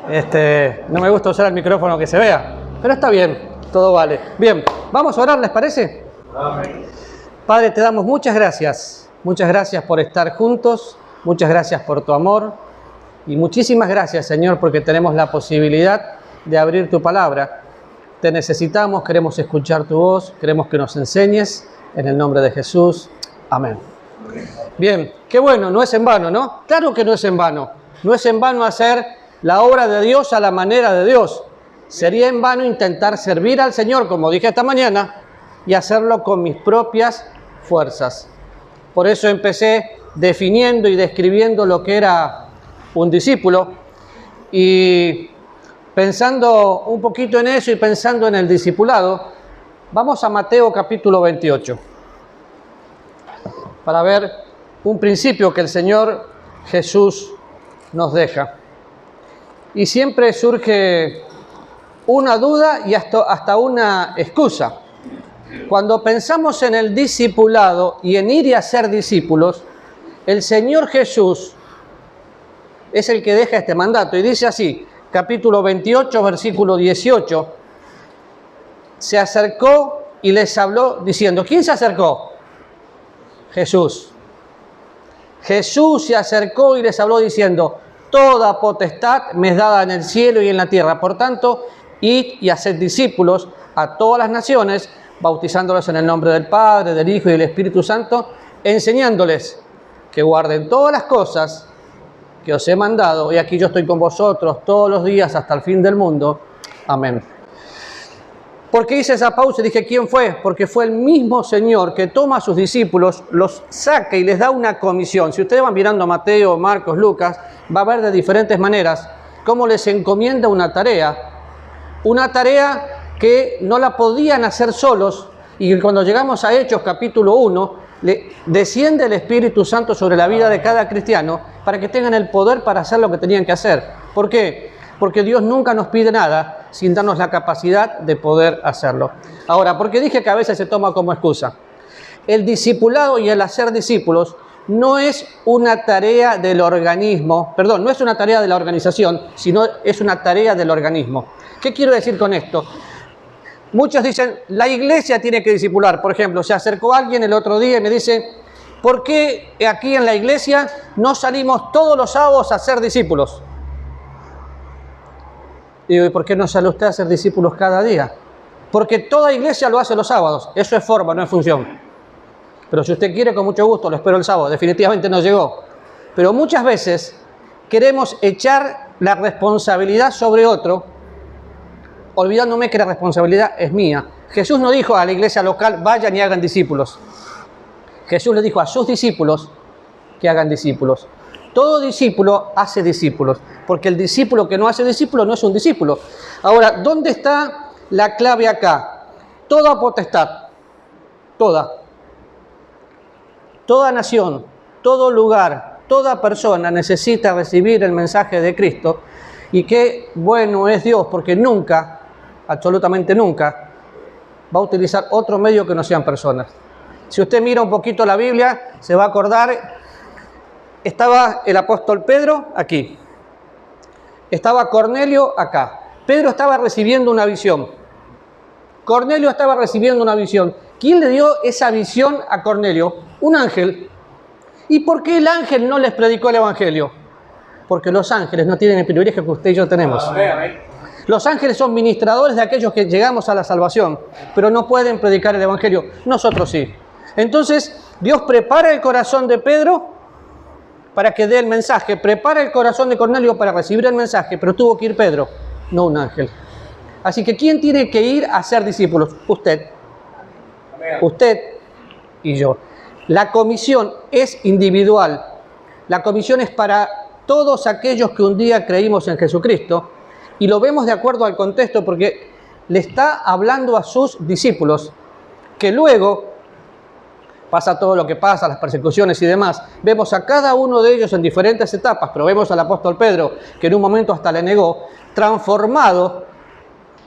No me gusta usar el micrófono que se vea, pero está bien, todo vale. Bien, vamos a orar, ¿les parece? Amén. Padre, te damos muchas gracias por estar juntos, muchas gracias por tu amor y muchísimas gracias, Señor, porque tenemos la posibilidad de abrir tu palabra. Te necesitamos, queremos escuchar tu voz, queremos que nos enseñes, en el nombre de Jesús. Amén. Bien, qué bueno, no es en vano, ¿no? Claro que no es en vano. No es en vano hacer la obra de Dios a la manera de Dios. Sería en vano intentar servir al Señor, como dije esta mañana, y hacerlo con mis propias fuerzas. Por eso empecé definiendo y describiendo lo que era un discípulo, y pensando un poquito en eso y pensando en el discipulado, vamos a Mateo capítulo 28, para ver un principio que el Señor Jesús nos deja. Y siempre surge una duda y hasta una excusa. Cuando pensamos en el discipulado y en ir y hacer discípulos, el Señor Jesús es el que deja este mandato. Y dice así, capítulo 28, versículo 18, se acercó y les habló diciendo, ¿quién se acercó? Jesús. Jesús se acercó y les habló diciendo, toda potestad me es dada en el cielo y en la tierra. Por tanto, id y haced discípulos a todas las naciones, bautizándolos en el nombre del Padre, del Hijo y del Espíritu Santo, enseñándoles que guarden todas las cosas que os he mandado, y aquí yo estoy con vosotros todos los días hasta el fin del mundo. Amén. ¿Por qué hice esa pausa y dije quién fue? Porque fue el mismo Señor que toma a sus discípulos, los saca y les da una comisión. Si ustedes van mirando a Mateo, Marcos, Lucas, va a ver de diferentes maneras cómo les encomienda una tarea que no la podían hacer solos, y cuando llegamos a Hechos capítulo 1, desciende el Espíritu Santo sobre la vida de cada cristiano para que tengan el poder para hacer lo que tenían que hacer. ¿Por qué? Porque Dios nunca nos pide nada sin darnos la capacidad de poder hacerlo. Ahora, ¿por qué dije que a veces se toma como excusa? El discipulado y el hacer discípulos no es una tarea del organismo, no es una tarea de la organización, sino es una tarea del organismo. ¿Qué quiero decir con esto? Muchos dicen, la iglesia tiene que discipular. Por ejemplo, se acercó alguien el otro día y me dice, ¿por qué aquí en la iglesia no salimos todos los sábados a ser discípulos? Digo, ¿y por qué no sale usted a ser discípulos cada día? Porque toda iglesia lo hace los sábados. Eso es forma, no es función. Pero si usted quiere, con mucho gusto, lo espero el sábado. Definitivamente no llegó. Pero muchas veces queremos echar la responsabilidad sobre otro, olvidándome que la responsabilidad es mía. Jesús no dijo a la iglesia local, vayan y hagan discípulos. Jesús le dijo a sus discípulos que hagan discípulos. Todo discípulo hace discípulos, porque el discípulo que no hace discípulos no es un discípulo. Ahora, ¿dónde está la clave acá? Toda potestad, toda nación, todo lugar, toda persona necesita recibir el mensaje de Cristo, y qué bueno es Dios, porque nunca, absolutamente nunca, va a utilizar otro medio que no sean personas. Si usted mira un poquito la Biblia, se va a acordar, estaba el apóstol Pedro aquí, estaba Cornelio acá. Pedro estaba recibiendo una visión, Cornelio estaba recibiendo una visión. ¿Quién le dio esa visión a Cornelio? Un ángel. ¿Y por qué el ángel no les predicó el evangelio? Porque los ángeles no tienen el privilegio que usted y yo tenemos. Los ángeles son ministradores de aquellos que llegamos a la salvación, pero no pueden predicar el evangelio. Nosotros sí. Entonces, Dios prepara el corazón de Pedro para que dé el mensaje, prepara el corazón de Cornelio para recibir el mensaje, pero tuvo que ir Pedro, no un ángel. Así que, ¿quién tiene que ir a ser discípulos? Usted. Usted y yo. La comisión es individual. La comisión es para todos aquellos que un día creímos en Jesucristo, y lo vemos de acuerdo al contexto, porque le está hablando a sus discípulos, que luego pasa todo lo que pasa, las persecuciones y demás. Vemos a cada uno de ellos en diferentes etapas, pero vemos al apóstol Pedro, que en un momento hasta le negó, transformado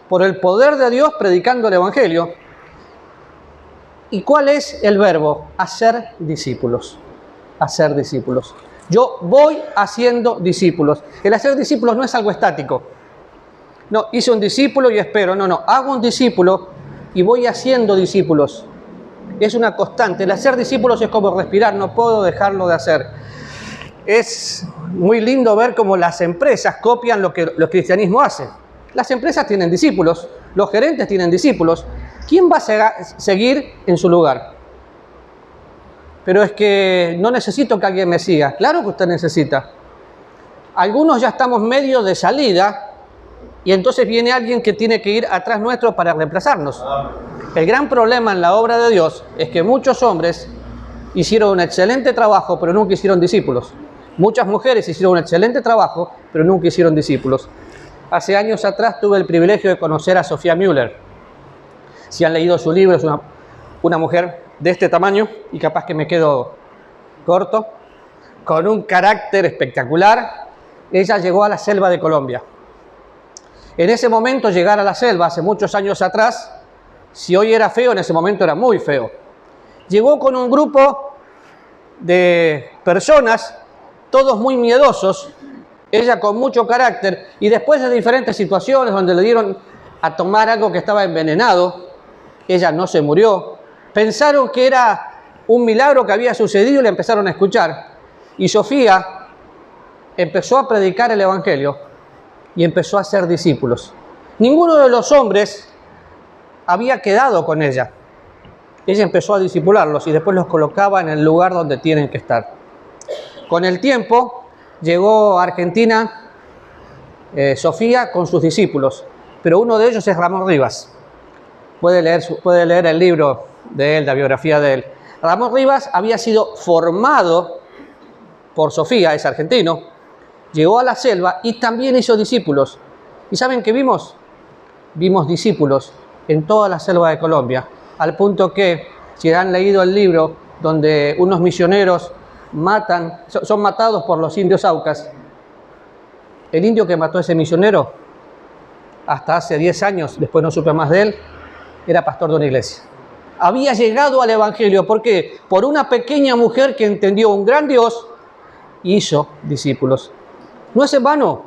por el poder de Dios predicando el evangelio. ¿Y cuál es el verbo? Hacer discípulos. Hacer discípulos. Yo voy haciendo discípulos. El hacer discípulos no es algo estático. No, hice un discípulo y espero. No, hago un discípulo y voy haciendo discípulos. Es una constante. El hacer discípulos es como respirar, no puedo dejarlo de hacer. Es muy lindo ver cómo las empresas copian lo que el cristianismo hace. Las empresas tienen discípulos, los gerentes tienen discípulos. ¿Quién va a seguir en su lugar? Pero es que no necesito que alguien me siga. Claro que usted necesita. Algunos ya estamos medio de salida y entonces viene alguien que tiene que ir atrás nuestro para reemplazarnos. El gran problema en la obra de Dios es que muchos hombres hicieron un excelente trabajo, pero nunca hicieron discípulos. Muchas mujeres hicieron un excelente trabajo, pero nunca hicieron discípulos. Hace años atrás tuve el privilegio de conocer a Sophia Müller. Si han leído su libro, es una mujer de este tamaño, y capaz que me quedo corto, con un carácter espectacular. Ella llegó a la selva de Colombia. En ese momento, llegar a la selva, hace muchos años atrás, si hoy era feo, en ese momento era muy feo. Llegó con un grupo de personas, todos muy miedosos, ella con mucho carácter, y después de diferentes situaciones donde le dieron a tomar algo que estaba envenenado, ella no se murió. Pensaron que era un milagro que había sucedido y le empezaron a escuchar. Y Sofía empezó a predicar el Evangelio y empezó a hacer discípulos. Ninguno de los hombres había quedado con ella. Ella empezó a discipularlos y después los colocaba en el lugar donde tienen que estar. Con el tiempo llegó a Argentina Sofía con sus discípulos, pero uno de ellos es Ramón Rivas. Puede leer el libro de él, la biografía de él. Ramón Rivas había sido formado por Sofía, es argentino, llegó a la selva y también hizo discípulos. ¿Y saben qué vimos? Vimos discípulos en toda la selva de Colombia, al punto que, si han leído el libro donde unos misioneros son matados por los indios Aucas, el indio que mató a ese misionero, hasta hace 10 años, después no supe más de él, era pastor de una iglesia. Había llegado al Evangelio. ¿Por qué? Por una pequeña mujer que entendió un gran Dios y hizo discípulos. No es en vano.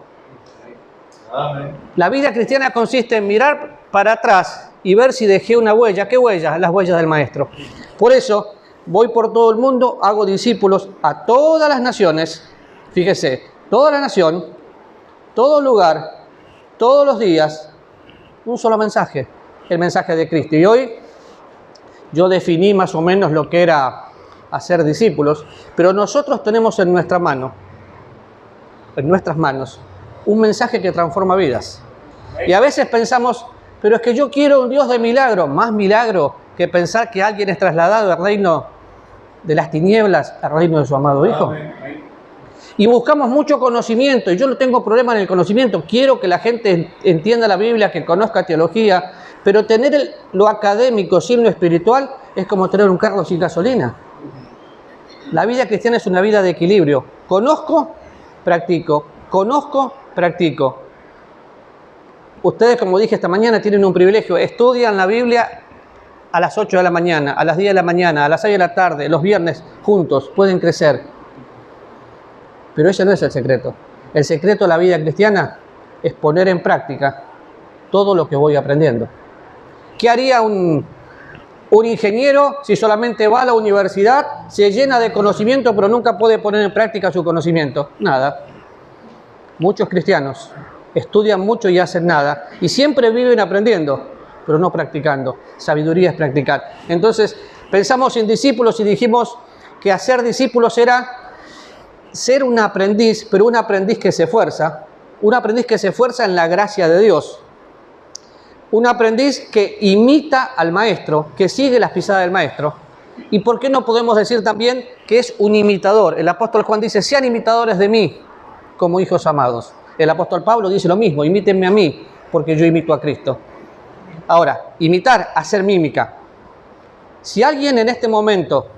Amén. La vida cristiana consiste en mirar para atrás y ver si dejé una huella. ¿Qué huella? Las huellas del Maestro. Por eso voy por todo el mundo, hago discípulos a todas las naciones. Fíjese, toda la nación, todo lugar, todos los días, un solo mensaje. El mensaje de Cristo. Y hoy yo definí más o menos lo que era hacer discípulos, pero nosotros tenemos en nuestras manos, un mensaje que transforma vidas. Y a veces pensamos, pero es que yo quiero un Dios de milagro. Más milagro que pensar que alguien es trasladado del reino de las tinieblas al reino de su amado Hijo. Y buscamos mucho conocimiento, y yo no tengo problema en el conocimiento. Quiero que la gente entienda la Biblia, que conozca teología, pero tener lo académico sin lo espiritual es como tener un carro sin gasolina. La vida cristiana es una vida de equilibrio. Conozco, practico. Conozco, practico. Ustedes, como dije esta mañana, tienen un privilegio. Estudian la Biblia a las 8 de la mañana, a las 10 de la mañana, a las 6 de la tarde, los viernes, juntos. Pueden crecer. Pero ese no es el secreto. El secreto de la vida cristiana es poner en práctica todo lo que voy aprendiendo. ¿Qué haría un ingeniero si solamente va a la universidad, se llena de conocimiento, pero nunca puede poner en práctica su conocimiento? Nada. Muchos cristianos estudian mucho y hacen nada, y siempre viven aprendiendo, pero no practicando. Sabiduría es practicar. Entonces, pensamos en discípulos y dijimos que hacer discípulos era ser un aprendiz, pero un aprendiz que se esfuerza, en la gracia de Dios. Un aprendiz que imita al maestro, que sigue las pisadas del maestro. ¿Y por qué no podemos decir también que es un imitador? El apóstol Juan dice, sean imitadores de mí como hijos amados. El apóstol Pablo dice lo mismo, imítenme a mí, porque yo imito a Cristo. Ahora, imitar, hacer mímica. Si alguien en este momento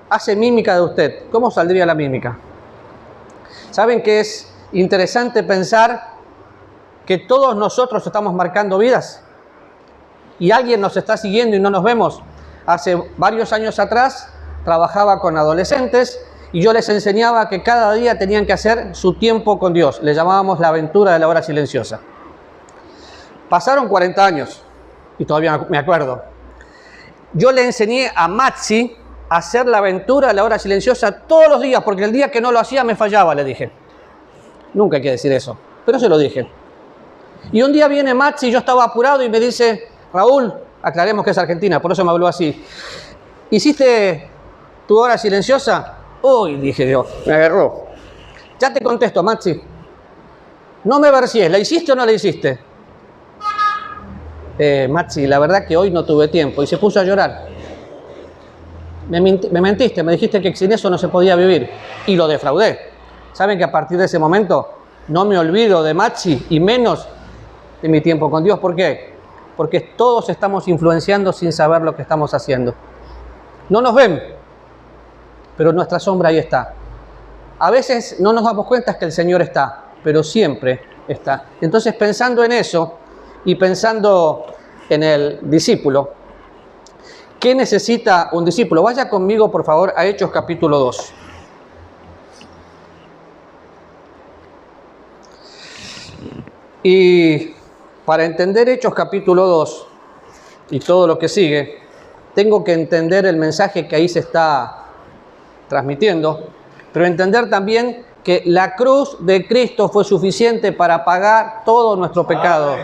hace mímica de usted, ¿cómo saldría la mímica? ¿Saben que es interesante pensar que todos nosotros estamos marcando vidas? Y alguien nos está siguiendo y no nos vemos. Hace varios años atrás trabajaba con adolescentes y yo les enseñaba que cada día tenían que hacer su tiempo con Dios. Le llamábamos la aventura de la hora silenciosa. Pasaron 40 años y todavía me acuerdo. Yo le enseñé a Maxi a hacer la aventura de la hora silenciosa todos los días, porque el día que no lo hacía me fallaba, le dije. Nunca hay que decir eso, pero se lo dije. Y un día viene Maxi, yo estaba apurado y me dice, Raúl, aclaremos que es Argentina, por eso me habló así. ¿Hiciste tu hora silenciosa? Uy, dije yo, me agarró. Ya te contesto, Maxi. No me versíes, ¿la hiciste o no la hiciste? Maxi, la verdad que hoy no tuve tiempo. Y se puso a llorar. Me mentiste, me dijiste que sin eso no se podía vivir. Y lo defraudé. ¿Saben que a partir de ese momento no me olvido de Maxi y menos de mi tiempo con Dios? ¿Por qué? Porque todos estamos influenciando sin saber lo que estamos haciendo. No nos ven, pero nuestra sombra ahí está. A veces no nos damos cuenta que el Señor está, pero siempre está. Entonces, pensando en eso y pensando en el discípulo, ¿qué necesita un discípulo? Vaya conmigo, por favor, a Hechos capítulo 2. Y para entender Hechos capítulo 2 y todo lo que sigue, tengo que entender el mensaje que ahí se está transmitiendo, pero entender también que la cruz de Cristo fue suficiente para pagar todo nuestro pecado.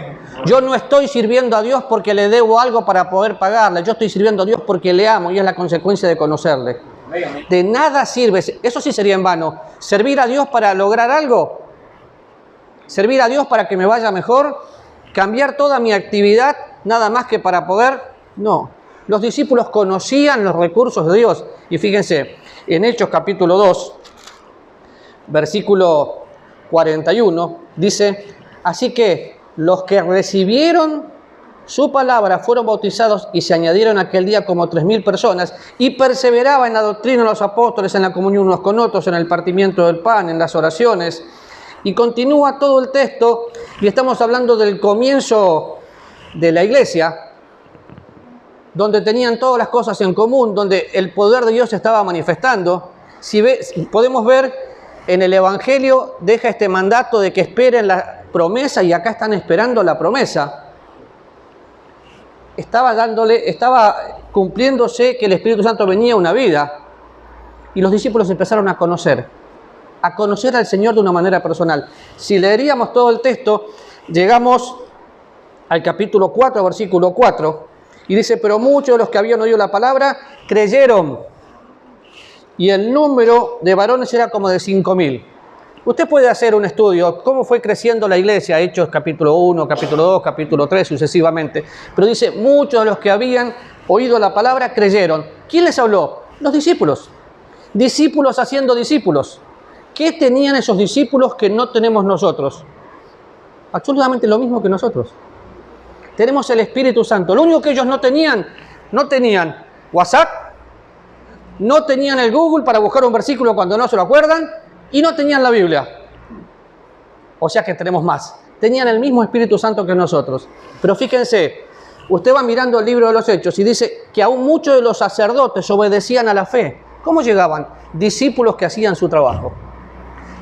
Yo no estoy sirviendo a Dios porque le debo algo para poder pagarle, yo estoy sirviendo a Dios porque le amo y es la consecuencia de conocerle. De nada sirve, eso sí sería en vano, servir a Dios para lograr algo, servir a Dios para que me vaya mejor, cambiar toda mi actividad nada más que para poder, no. Los discípulos conocían los recursos de Dios y fíjense, en Hechos capítulo 2, versículo 41, dice, así que los que recibieron su palabra fueron bautizados y se añadieron aquel día como 3.000 personas y perseveraban en la doctrina de los apóstoles, en la comunión unos con otros, en el partimiento del pan, en las oraciones. Y continúa todo el texto y estamos hablando del comienzo de la iglesia, donde tenían todas las cosas en común, donde el poder de Dios se estaba manifestando. Podemos ver en el Evangelio, deja este mandato de que esperen la promesa y acá están esperando la promesa. Estaba cumpliéndose que el Espíritu Santo venía a una vida y los discípulos empezaron a conocer al Señor de una manera personal. Si leeríamos todo el texto, llegamos al capítulo 4, versículo 4, y dice, pero muchos de los que habían oído la palabra creyeron, y el número de varones era como de 5.000. Usted puede hacer un estudio, cómo fue creciendo la iglesia, Hechos capítulo 1, capítulo 2, capítulo 3, sucesivamente, pero dice, muchos de los que habían oído la palabra creyeron. ¿Quién les habló? Los discípulos. Discípulos haciendo discípulos. ¿Qué tenían esos discípulos que no tenemos nosotros? Absolutamente lo mismo que nosotros. Tenemos el Espíritu Santo. Lo único que ellos no tenían WhatsApp, no tenían el Google para buscar un versículo cuando no se lo acuerdan, y no tenían la Biblia. O sea que tenemos más. Tenían el mismo Espíritu Santo que nosotros. Pero fíjense, usted va mirando el libro de los Hechos y dice que aún muchos de los sacerdotes obedecían a la fe. ¿Cómo llegaban? Discípulos que hacían su trabajo.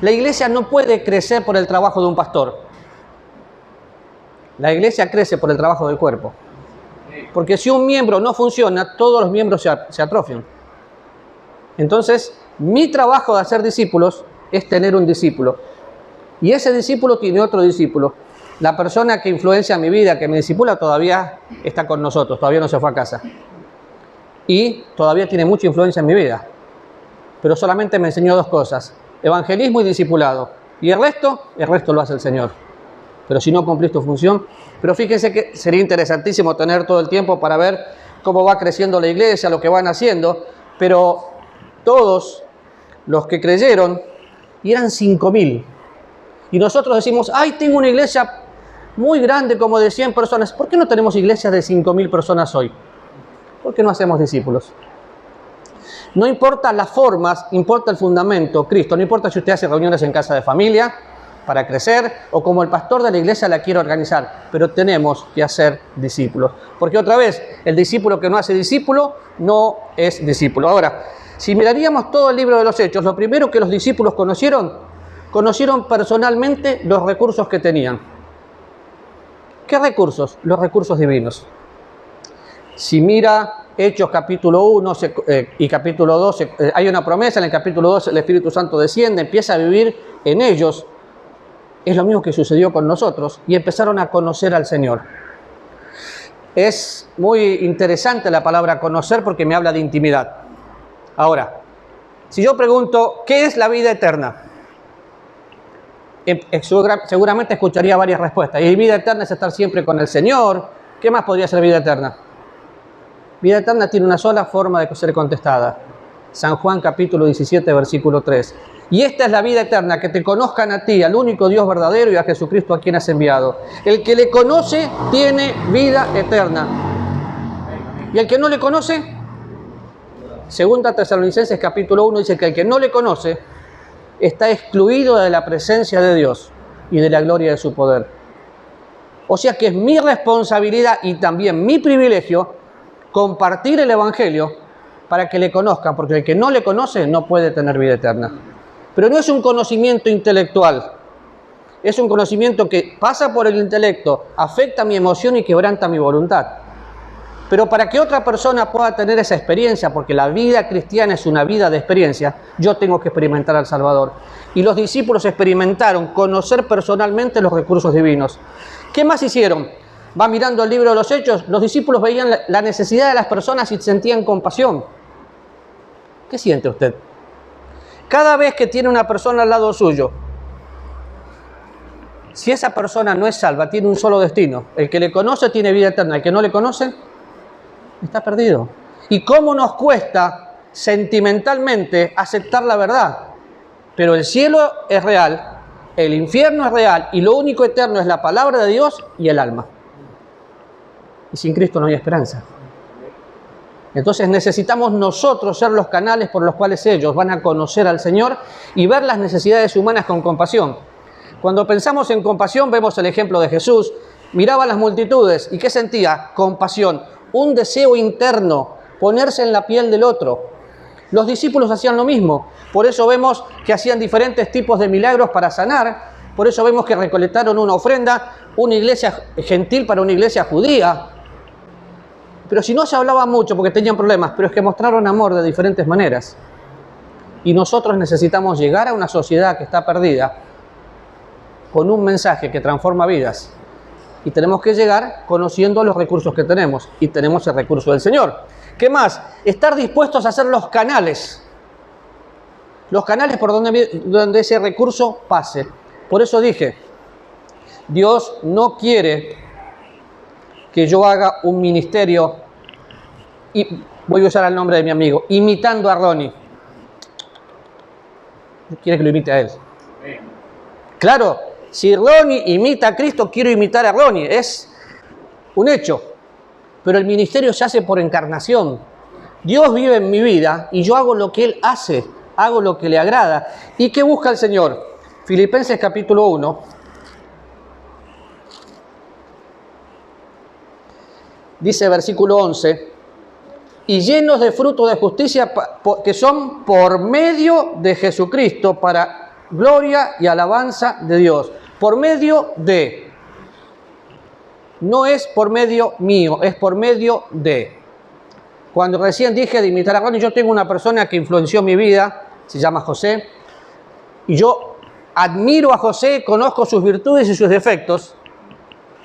La iglesia no puede crecer por el trabajo de un pastor. La iglesia crece por el trabajo del cuerpo. Porque si un miembro no funciona, todos los miembros se atrofian. Entonces, mi trabajo de hacer discípulos es tener un discípulo. Y ese discípulo tiene otro discípulo. La persona que influencia mi vida, que me discipula, todavía está con nosotros, todavía no se fue a casa. Y todavía tiene mucha influencia en mi vida. Pero solamente me enseñó dos cosas: evangelismo y discipulado. Y el resto lo hace el Señor. Pero si no cumplís tu función. Pero fíjense que sería interesantísimo tener todo el tiempo para ver cómo va creciendo la iglesia, lo que van haciendo. Pero todos los que creyeron, y eran 5.000. Y nosotros decimos, ay, tengo una iglesia muy grande como de 100 personas. ¿Por qué no tenemos iglesias de 5.000 personas hoy? ¿Por qué no hacemos discípulos? No importa las formas, importa el fundamento, Cristo. No importa si usted hace reuniones en casa de familia para crecer o como el pastor de la iglesia la quiere organizar, pero tenemos que hacer discípulos. Porque otra vez, el discípulo que no hace discípulo no es discípulo. Ahora, Si miraríamos todo el libro de los Hechos, lo primero que los discípulos conocieron personalmente los recursos que tenían. ¿Qué recursos? Los recursos divinos. Si mira Hechos capítulo 1 y capítulo 2, hay una promesa, en el capítulo 2 el Espíritu Santo desciende, empieza a vivir en ellos. Es lo mismo que sucedió con nosotros y empezaron a conocer al Señor. Es muy interesante la palabra conocer porque me habla de intimidad. Ahora, si yo pregunto, ¿qué es la vida eterna? Seguramente escucharía varias respuestas. Y vida eterna es estar siempre con el Señor. ¿Qué más podría ser vida eterna? Vida eterna tiene una sola forma de ser contestada. San Juan capítulo 17, versículo 3. Y esta es la vida eterna, que te conozcan a ti, al único Dios verdadero, y a Jesucristo a quien has enviado. El que le conoce tiene vida eterna. ¿Y el que no le conoce? Segunda Tesalonicenses capítulo 1 dice que el que no le conoce está excluido de la presencia de Dios y de la gloria de su poder. O sea que es mi responsabilidad y también mi privilegio compartir el Evangelio para que le conozcan, porque el que no le conoce no puede tener vida eterna. Pero no es un conocimiento intelectual, es un conocimiento que pasa por el intelecto, afecta mi emoción y quebranta mi voluntad. Pero para que otra persona pueda tener esa experiencia, porque la vida cristiana es una vida de experiencia, yo tengo que experimentar al Salvador. Y los discípulos experimentaron conocer personalmente los recursos divinos. ¿Qué más hicieron? Va mirando el libro de los Hechos, los discípulos veían la necesidad de las personas y sentían compasión. ¿Qué siente usted? Cada vez que tiene una persona al lado suyo, si esa persona no es salva, tiene un solo destino. El que le conoce tiene vida eterna, el que no le conoce está perdido. ¿Y cómo nos cuesta sentimentalmente aceptar la verdad? Pero el cielo es real, el infierno es real y lo único eterno es la palabra de Dios y el alma. Y sin Cristo no hay esperanza. Entonces necesitamos nosotros ser los canales por los cuales ellos van a conocer al Señor y ver las necesidades humanas con compasión. Cuando pensamos en compasión vemos el ejemplo de Jesús. Miraba a las multitudes y ¿qué sentía? Compasión, un deseo interno, ponerse en la piel del otro. Los discípulos hacían lo mismo. Por eso vemos que hacían diferentes tipos de milagros para sanar. Por eso vemos que recolectaron una ofrenda, una iglesia gentil para una iglesia judía. Pero si no se hablaba mucho porque tenían problemas, pero es que mostraron amor de diferentes maneras. Y nosotros necesitamos llegar a una sociedad que está perdida con un mensaje que transforma vidas. Y tenemos que llegar conociendo los recursos que tenemos. Y tenemos el recurso del Señor. ¿Qué más? Estar dispuestos a ser los canales. Los canales por donde ese recurso pase. Por eso dije, Dios no quiere que yo haga un ministerio, y voy a usar el nombre de mi amigo, imitando a Ronnie. Quiere que lo imite a él. Claro, si Ronnie imita a Cristo, quiero imitar a Ronnie. Es un hecho. Pero el ministerio se hace por encarnación. Dios vive en mi vida y yo hago lo que Él hace, hago lo que le agrada. ¿Y qué busca el Señor? Filipenses capítulo 1. Dice versículo 11, y llenos de fruto de justicia que son por medio de Jesucristo para gloria y alabanza de Dios. Por medio de. No es por medio mío, es por medio de. Cuando recién dije de imitar a Ronnie, yo tengo una persona que influenció mi vida, se llama José, y yo admiro a José, conozco sus virtudes y sus defectos,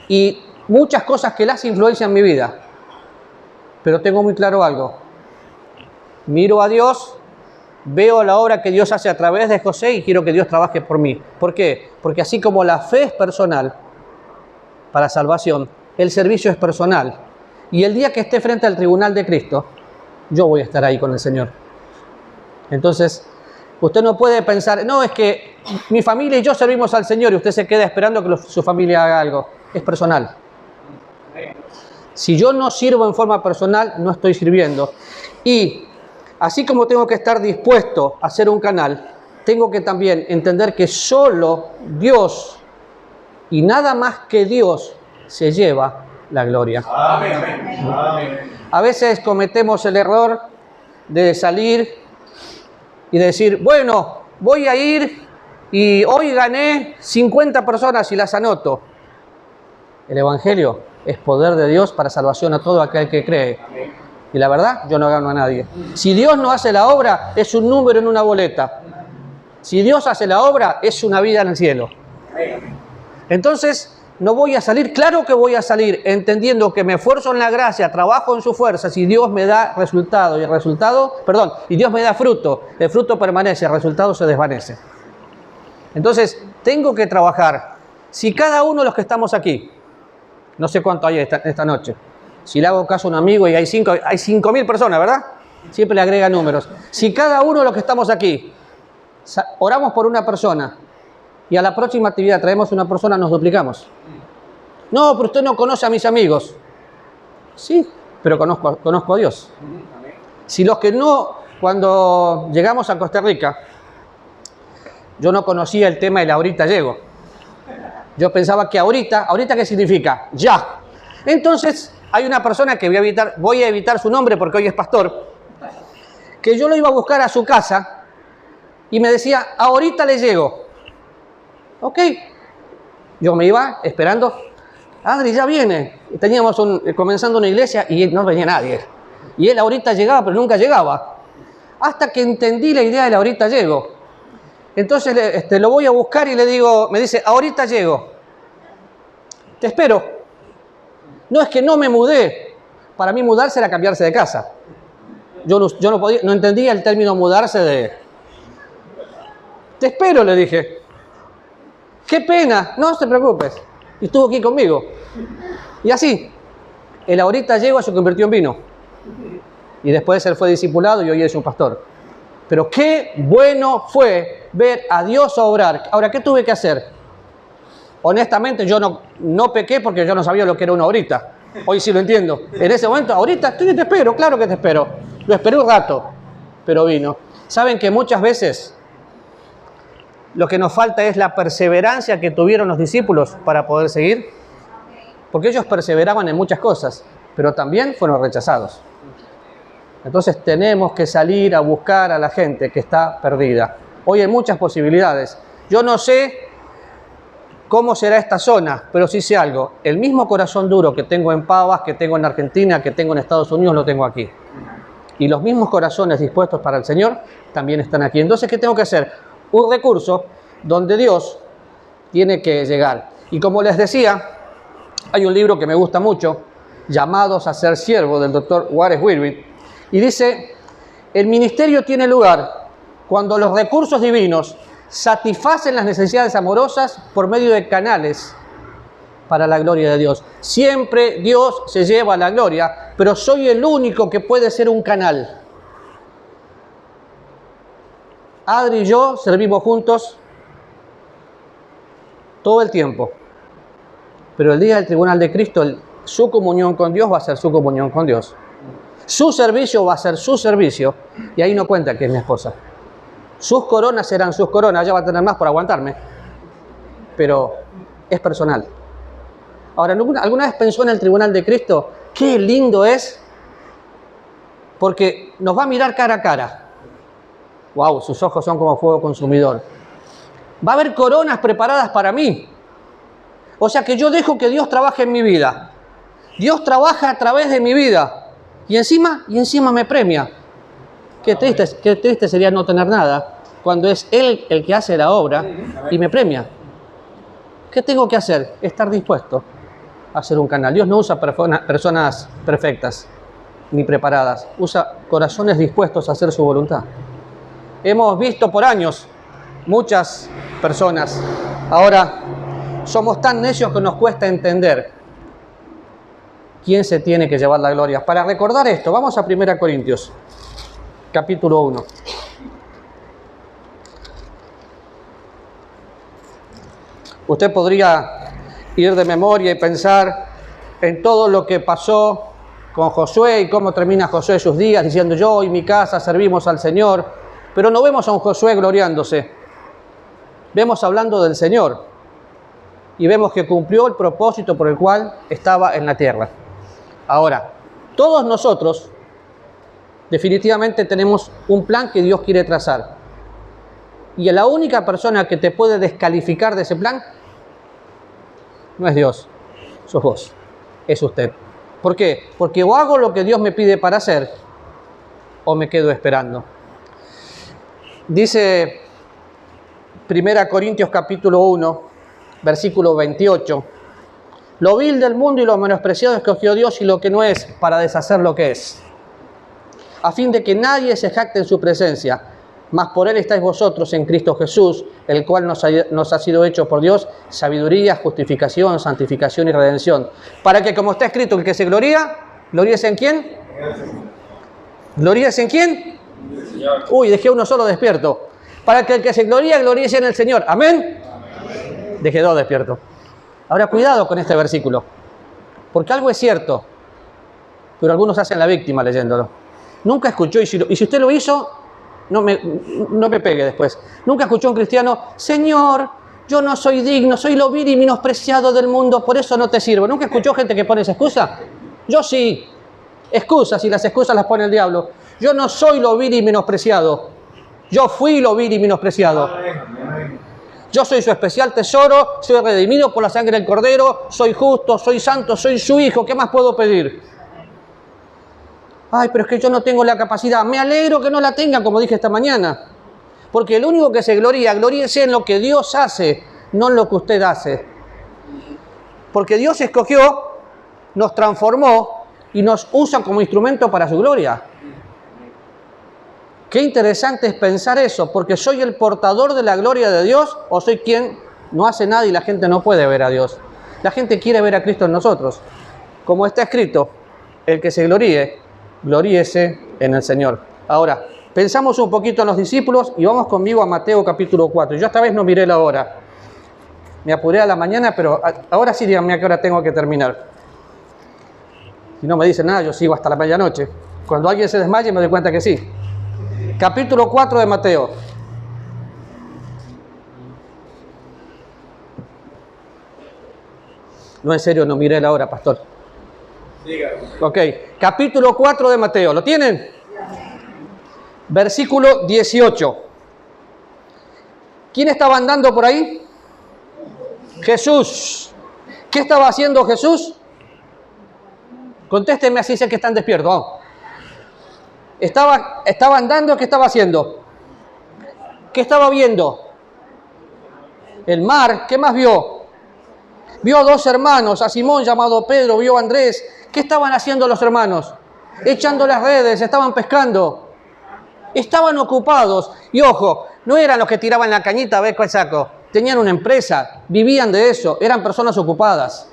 y muchas cosas que las influencian mi vida. Pero tengo muy claro algo. Miro a Dios, veo la obra que Dios hace a través de José y quiero que Dios trabaje por mí. ¿Por qué? Porque así como la fe es personal para salvación, el servicio es personal. Y el día que esté frente al tribunal de Cristo, yo voy a estar ahí con el Señor. Entonces, usted no puede pensar, no, es que mi familia y yo servimos al Señor y usted se queda esperando que su familia haga algo. Es personal. Si yo no sirvo en forma personal, no estoy sirviendo. Y así como tengo que estar dispuesto a ser un canal, tengo que también entender que solo Dios y nada más que Dios se lleva la gloria. Amén. A veces cometemos el error de salir y decir, bueno, voy a ir y hoy gané 50 personas y las anoto. El Evangelio es poder de Dios para salvación a todo aquel que cree. Y la verdad, yo no gano a nadie. Si Dios no hace la obra, es un número en una boleta. Si Dios hace la obra, es una vida en el cielo. Entonces, no voy a salir, claro que voy a salir, entendiendo que me esfuerzo en la gracia, trabajo en sus fuerzas y Dios me da resultado. Y Dios me da fruto. El fruto permanece, el resultado se desvanece. Entonces, tengo que trabajar. Si cada uno de los que estamos aquí, no sé cuánto hay esta noche, si le hago caso a un amigo y hay 5.000 personas, ¿verdad? Siempre le agrega números. Si cada uno de los que estamos aquí, oramos por una persona, y a la próxima actividad traemos una persona, nos duplicamos. No, pero usted no conoce a mis amigos. Sí, pero conozco a Dios. Si los que no, cuando llegamos a Costa Rica, yo no conocía el tema del ahorita llego. Yo pensaba que ahorita ¿qué significa? Ya. Entonces, hay una persona que voy a evitar su nombre porque hoy es pastor, que yo lo iba a buscar a su casa y me decía, ahorita le llego. Ok, yo me iba esperando, Adri ya viene, teníamos comenzando una iglesia y no venía nadie, y él ahorita llegaba pero nunca llegaba, hasta que entendí la idea del ahorita llego. Entonces lo voy a buscar y le digo, me dice, ahorita llego, te espero. No, es que no me mudé, para mí mudarse era cambiarse de casa, yo no entendía el término mudarse de... Te espero, le dije. ¡Qué pena! No te preocupes. Y estuvo aquí conmigo. Y así, el ahorita llego se convirtió en vino. Y después él fue discipulado y hoy es un pastor. Pero qué bueno fue ver a Dios obrar. Ahora, ¿qué tuve que hacer? Honestamente, yo no pequé porque yo no sabía lo que era una ahorita. Hoy sí lo entiendo. En ese momento, ahorita te espero, claro que te espero. Lo esperé un rato, pero vino. ¿Saben que muchas veces lo que nos falta es la perseverancia que tuvieron los discípulos para poder seguir? Porque ellos perseveraban en muchas cosas, pero también fueron rechazados. Entonces tenemos que salir a buscar a la gente que está perdida. Hoy hay muchas posibilidades. Yo no sé cómo será esta zona, pero sí sé algo. El mismo corazón duro que tengo en Pavas, que tengo en Argentina, que tengo en Estados Unidos, lo tengo aquí. Y los mismos corazones dispuestos para el Señor también están aquí. Entonces, ¿qué tengo que hacer? Un recurso donde Dios tiene que llegar. Y como les decía, hay un libro que me gusta mucho, Llamados a ser siervo, del Dr. Wallace Wilby, y dice, el ministerio tiene lugar cuando los recursos divinos satisfacen las necesidades amorosas por medio de canales para la gloria de Dios. Siempre Dios se lleva la gloria, pero soy el único que puede ser un canal. Adri y yo servimos juntos todo el tiempo, pero el día del tribunal de Cristo, su comunión con Dios va a ser su comunión con Dios. Su servicio va a ser su servicio, y ahí no cuenta que es mi esposa. Sus coronas serán sus coronas, ella va a tener más por aguantarme, pero es personal. Ahora, ¿alguna vez pensó en el tribunal de Cristo? Qué lindo es, porque nos va a mirar cara a cara. Wow, sus ojos son como fuego consumidor. Va a haber coronas preparadas para mí. O sea que yo dejo que Dios trabaje en mi vida. Dios trabaja a través de mi vida. Y encima me premia. Qué triste sería no tener nada cuando es Él el que hace la obra y me premia. ¿Qué tengo que hacer? Estar dispuesto a hacer un canal. Dios no usa personas perfectas ni preparadas. Usa corazones dispuestos a hacer su voluntad. Hemos visto por años muchas personas. Ahora somos tan necios que nos cuesta entender quién se tiene que llevar la gloria. Para recordar esto, vamos a 1 Corintios, capítulo 1. Usted podría ir de memoria y pensar en todo lo que pasó con Josué y cómo termina Josué sus días diciendo yo y mi casa servimos al Señor, pero no vemos a un Josué gloriándose. Vemos hablando del Señor y vemos que cumplió el propósito por el cual estaba en la tierra. Ahora, todos nosotros definitivamente tenemos un plan que Dios quiere trazar. Y la única persona que te puede descalificar de ese plan no es Dios, sos vos, es usted. ¿Por qué? Porque o hago lo que Dios me pide para hacer, o me quedo esperando. Dice 1 Corintios capítulo 1, versículo 28. Lo vil del mundo y lo menospreciado escogió Dios y lo que no es, para deshacer lo que es, a fin de que nadie se jacte en su presencia. Mas por él estáis vosotros en Cristo Jesús, el cual nos ha sido hecho por Dios sabiduría, justificación, santificación y redención. Para que, como está escrito, el que se gloría, ¿gloríese en quién? ¿Gloríese en quién? Uy, dejé uno solo despierto. Para que el que se gloría, gloríese en el Señor. ¿Amén? Dejé dos despiertos. Ahora, cuidado con este versículo, porque algo es cierto, pero algunos hacen la víctima leyéndolo. Nunca escuchó, y si usted lo hizo, no me pegue después. Nunca escuchó un cristiano: Señor, yo no soy digno, soy lo vil y menospreciado del mundo, por eso no te sirvo. ¿Nunca escuchó gente que pone esa excusa? Yo sí. Excusas, y las excusas las pone el diablo. Yo no soy lo vil y menospreciado. Yo fui lo vil y menospreciado. Yo soy su especial tesoro, soy redimido por la sangre del Cordero, soy justo, soy santo, soy su hijo. ¿Qué más puedo pedir? Ay, pero es que yo no tengo la capacidad. Me alegro que no la tenga, como dije esta mañana. Porque el único que se gloríese en lo que Dios hace, no en lo que usted hace. Porque Dios escogió, nos transformó y nos usa como instrumento para su gloria. Qué interesante es pensar eso, porque soy el portador de la gloria de Dios o soy quien no hace nada y la gente no puede ver a Dios. La gente quiere ver a Cristo en nosotros. Como está escrito, el que se gloríe, gloríese en el Señor. Ahora, pensamos un poquito en los discípulos y vamos conmigo a Mateo capítulo 4. Yo esta vez no miré la hora. Me apuré a la mañana, pero ahora sí díganme a qué hora tengo que terminar. Si no me dicen nada, yo sigo hasta la medianoche. Cuando alguien se desmaye me doy cuenta que sí. Capítulo 4 de Mateo. No, en serio, no miré la hora, pastor. Ok, capítulo 4 de Mateo. ¿Lo tienen? Versículo 18. ¿Quién estaba andando por ahí? Jesús. ¿Qué estaba haciendo Jesús? Contéstenme así, sé que están despiertos. Vamos. Estaba andando, ¿qué estaba haciendo? ¿Qué estaba viendo? El mar. ¿Qué más vio? Vio a dos hermanos, a Simón llamado Pedro, vio a Andrés. ¿Qué estaban haciendo los hermanos? Echando las redes, estaban pescando. Estaban ocupados. Y ojo, no eran los que tiraban la cañita a ver cuál saco. Tenían una empresa, vivían de eso, eran personas ocupadas.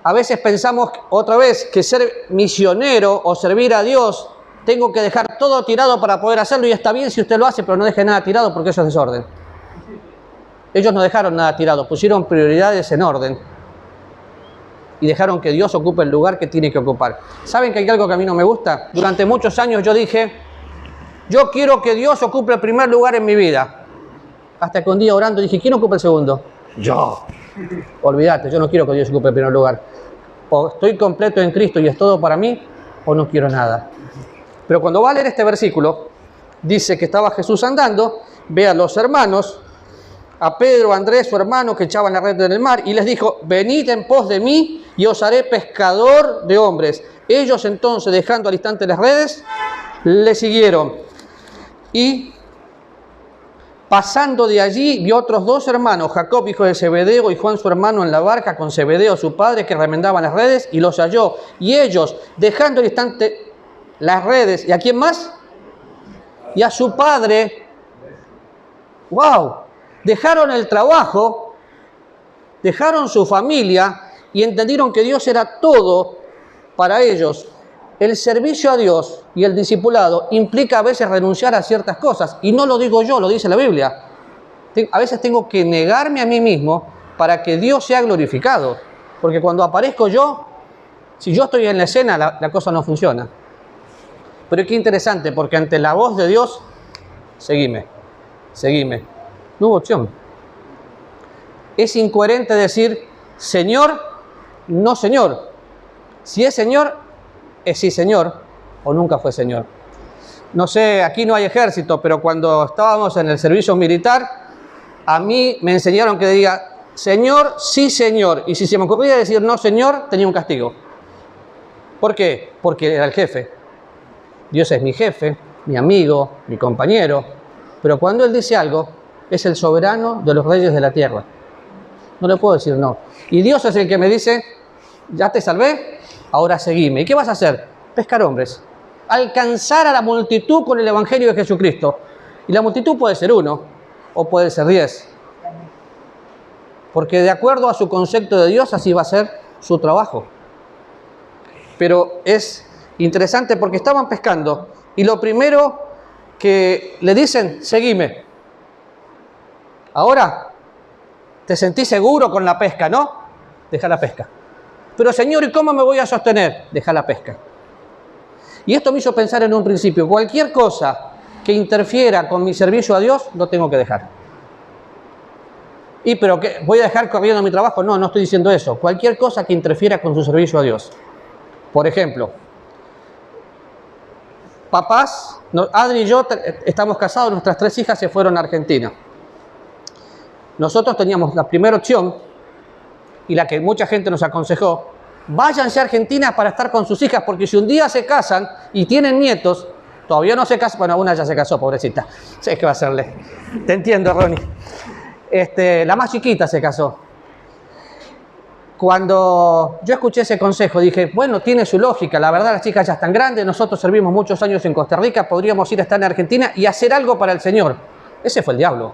A veces pensamos otra vez que ser misionero o servir a Dios, tengo que dejar todo tirado para poder hacerlo, y está bien si usted lo hace, pero no deje nada tirado porque eso es desorden. Ellos no dejaron nada tirado, pusieron prioridades en orden y dejaron que Dios ocupe el lugar que tiene que ocupar. ¿Saben que hay algo que a mí no me gusta? Durante muchos años yo dije: yo quiero que Dios ocupe el primer lugar en mi vida. Hasta que un día orando dije: ¿quién ocupa el segundo? Yo. Olvídate, yo no quiero que Dios ocupe el primer lugar. O estoy completo en Cristo y es todo para mí, o no quiero nada. Pero cuando va a leer este versículo, dice que estaba Jesús andando, ve a los hermanos, a Pedro, a Andrés, su hermano, que echaban la red en el mar, y les dijo: venid en pos de mí y os haré pescador de hombres. Ellos entonces, dejando al instante las redes, le siguieron. Y pasando de allí, vio otros dos hermanos, Jacob, hijo de Zebedeo, y Juan, su hermano, en la barca con Zebedeo, su padre, que remendaban las redes, y los halló. Y ellos, dejando al instante las redes, ¿y a quién más? Y a su padre. ¡Wow! Dejaron el trabajo, dejaron su familia y entendieron que Dios era todo para ellos. El servicio a Dios y el discipulado implica a veces renunciar a ciertas cosas. Y no lo digo yo, lo dice la Biblia. A veces tengo que negarme a mí mismo para que Dios sea glorificado. Porque cuando aparezco yo, si yo estoy en la escena, la cosa no funciona. Pero qué interesante, porque ante la voz de Dios, seguime. No hubo opción. Es incoherente decir Señor, no Señor. Si es Señor, es sí Señor, o nunca fue Señor. No sé, aquí no hay ejército, pero cuando estábamos en el servicio militar, a mí me enseñaron que diga, Señor, sí, Señor. Y si se me ocurría decir no, Señor, tenía un castigo. ¿Por qué? Porque era el jefe. Dios es mi jefe, mi amigo, mi compañero. Pero cuando Él dice algo, es el soberano de los reyes de la tierra. No le puedo decir no. Y Dios es el que me dice, ya te salvé, ahora seguime. ¿Y qué vas a hacer? Pescar hombres. Alcanzar a la multitud con el Evangelio de Jesucristo. Y la multitud puede ser 1 o puede ser 10. Porque de acuerdo a su concepto de Dios, así va a ser su trabajo. Pero es interesante porque estaban pescando y lo primero que le dicen, seguime. Ahora, ¿te sentís seguro con la pesca, no? Deja la pesca. Pero Señor, ¿y cómo me voy a sostener? Deja la pesca. Y esto me hizo pensar en un principio, cualquier cosa que interfiera con mi servicio a Dios, lo tengo que dejar. ¿Y pero qué? ¿Voy a dejar corriendo mi trabajo? No, no estoy diciendo eso. Cualquier cosa que interfiera con su servicio a Dios. Por ejemplo, papás, Adri y yo estamos casados, nuestras 3 hijas se fueron a Argentina. Nosotros teníamos la primera opción, y la que mucha gente nos aconsejó, váyanse a Argentina para estar con sus hijas, porque si un día se casan y tienen nietos, todavía no se casan, bueno, una ya se casó, pobrecita, sé qué va a hacerle, te entiendo, Ronnie. La más chiquita se casó. Cuando yo escuché ese consejo, dije, bueno, tiene su lógica, la verdad las chicas ya están grandes, nosotros servimos muchos años en Costa Rica, podríamos ir a estar en Argentina y hacer algo para el Señor. Ese fue el diablo.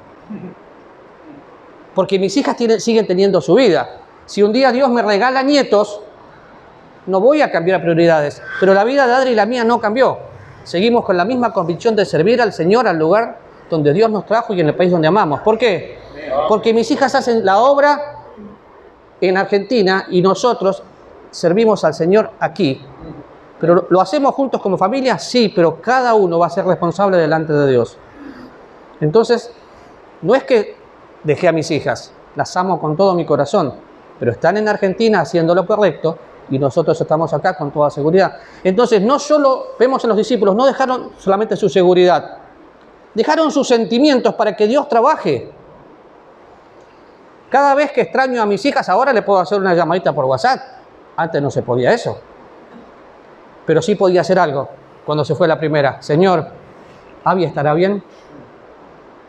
Porque mis hijas siguen teniendo su vida. Si un día Dios me regala nietos, no voy a cambiar prioridades. Pero la vida de Adri y la mía no cambió. Seguimos con la misma convicción de servir al Señor, al lugar donde Dios nos trajo y en el país donde amamos. ¿Por qué? Porque mis hijas hacen la obra en Argentina y nosotros servimos al Señor aquí. ¿Pero lo hacemos juntos como familia? Sí, pero cada uno va a ser responsable delante de Dios. Entonces, no es que dejé a mis hijas, las amo con todo mi corazón, pero están en Argentina haciendo lo correcto y nosotros estamos acá con toda seguridad. Entonces, no solo vemos en los discípulos, no dejaron solamente su seguridad, dejaron sus sentimientos para que Dios trabaje. Cada vez que extraño a mis hijas, ahora le puedo hacer una llamadita por WhatsApp. Antes no se podía eso. Pero sí podía hacer algo cuando se fue la primera. Señor, ¿Abby estará bien?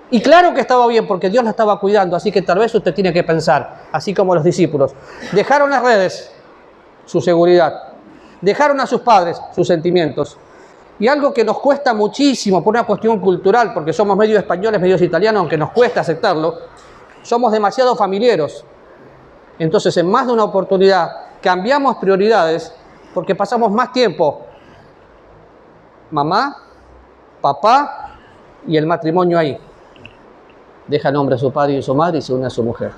Y claro que estaba bien porque Dios la estaba cuidando. Así que tal vez usted tiene que pensar, así como los discípulos. Dejaron las redes, su seguridad. Dejaron a sus padres, sus sentimientos. Y algo que nos cuesta muchísimo por una cuestión cultural, porque somos medios españoles, medios italianos, aunque nos cuesta aceptarlo, somos demasiado familiares. Entonces, en más de una oportunidad, cambiamos prioridades porque pasamos más tiempo mamá, papá y el matrimonio ahí. Deja el hombre a su padre y a su madre y se une a su mujer.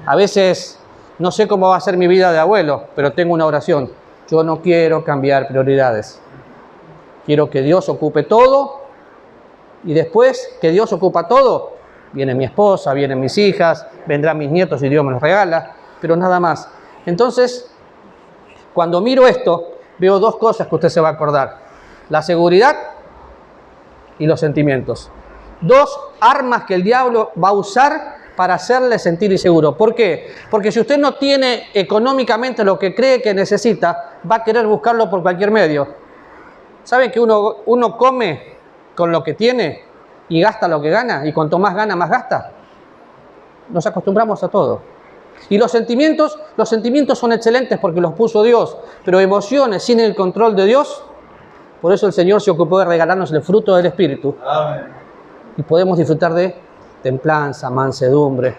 A veces no sé cómo va a ser mi vida de abuelo, pero tengo una oración. Yo no quiero cambiar prioridades. Quiero que Dios ocupe todo y después que Dios ocupa todo, viene mi esposa, vienen mis hijas, vendrán mis nietos y Dios me los regala, pero nada más. Entonces, cuando miro esto, veo 2 cosas que usted se va a acordar. La seguridad y los sentimientos. 2 armas que el diablo va a usar para hacerle sentir inseguro. ¿Por qué? Porque si usted no tiene económicamente lo que cree que necesita, va a querer buscarlo por cualquier medio. ¿Saben que uno come con lo que tiene y gasta lo que gana? Y cuanto más gana, más gasta. Nos acostumbramos a todo. Y los sentimientos son excelentes porque los puso Dios. Pero emociones sin el control de Dios, por eso el Señor se ocupó de regalarnos el fruto del Espíritu. Amén. Y podemos disfrutar de templanza, mansedumbre.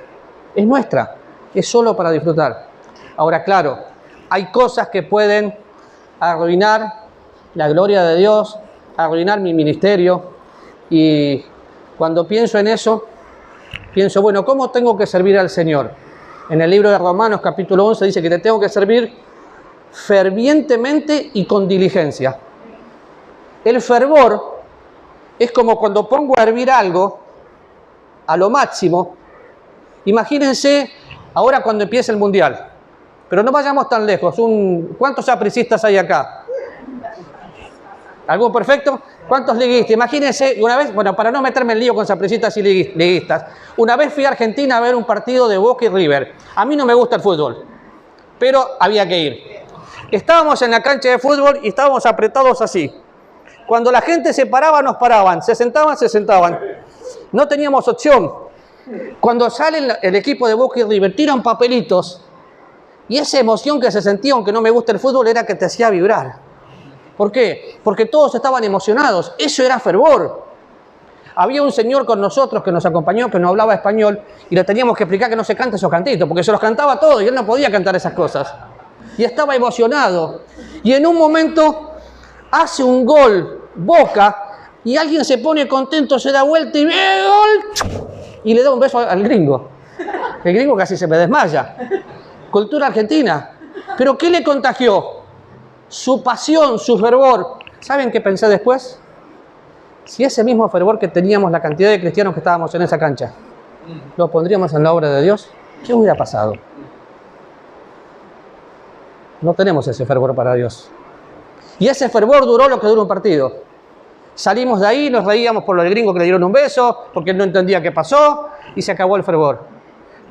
Es nuestra, es solo para disfrutar. Ahora, claro, hay cosas que pueden arruinar la gloria de Dios, arruinar mi ministerio. Y cuando pienso en eso, pienso, bueno, ¿cómo tengo que servir al Señor? En el libro de Romanos, capítulo 11, dice que te tengo que servir fervientemente y con diligencia. El fervor es como cuando pongo a hervir algo a lo máximo. Imagínense ahora cuando empiece el Mundial. Pero no vayamos tan lejos. ¿Cuántos sapricistas hay acá? ¿Algún perfecto? ¿Cuántos liguistas? Imagínense, una vez, bueno, para no meterme en lío con sapricistas y liguistas, una vez fui a Argentina a ver un partido de Boca y River. A mí no me gusta el fútbol, pero había que ir. Estábamos en la cancha de fútbol y estábamos apretados así. Cuando la gente se paraba, nos paraban. Se sentaban, se sentaban. No teníamos opción. Cuando sale el equipo de Boca y River, tiran papelitos. Y esa emoción que se sentía, aunque no me gusta el fútbol, era que te hacía vibrar. ¿Por qué? Porque todos estaban emocionados. Eso era fervor. Había un señor con nosotros que nos acompañó, que no hablaba español, y le teníamos que explicar que no se cante esos cantitos, porque se los cantaba todo y él no podía cantar esas cosas. Y estaba emocionado. Y en un momento hace un gol Boca y alguien se pone contento, se da vuelta y ve gol y le da un beso al gringo. El gringo casi se me desmaya. Cultura argentina. ¿Pero qué le contagió? Su pasión, su fervor. ¿Saben qué pensé después? Si ese mismo fervor que teníamos, la cantidad de cristianos que estábamos en esa cancha, lo pondríamos en la obra de Dios, ¿qué hubiera pasado? No tenemos ese fervor para Dios. Y ese fervor duró lo que dura un partido. Salimos de ahí, nos reíamos por lo del gringo que le dieron un beso, porque él no entendía qué pasó, y se acabó el fervor.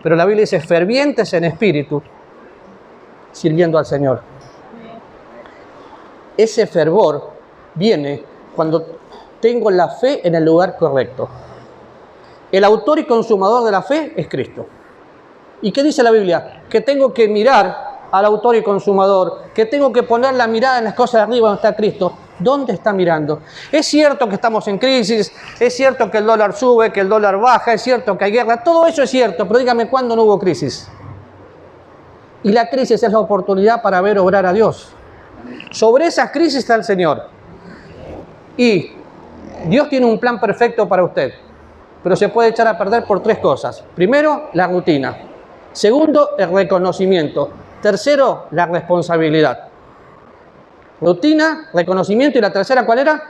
Pero la Biblia dice, fervientes en espíritu, sirviendo al Señor. Ese fervor viene cuando tengo la fe en el lugar correcto. El autor y consumador de la fe es Cristo. ¿Y qué dice la Biblia? Que tengo que mirar al autor y consumador, que tengo que poner la mirada en las cosas de arriba donde está Cristo. ¿Dónde está mirando? Es cierto que estamos en crisis, es cierto que el dólar sube, que el dólar baja, es cierto que hay guerra, todo eso es cierto, pero dígame, ¿cuándo no hubo crisis? Y la crisis es la oportunidad para ver obrar a Dios. Sobre esas crisis está el Señor. Y Dios tiene un plan perfecto para usted, pero se puede echar a perder por tres cosas. Primero, la rutina. Segundo, el reconocimiento. Tercero, la responsabilidad. Rutina, reconocimiento y la tercera, ¿cuál era?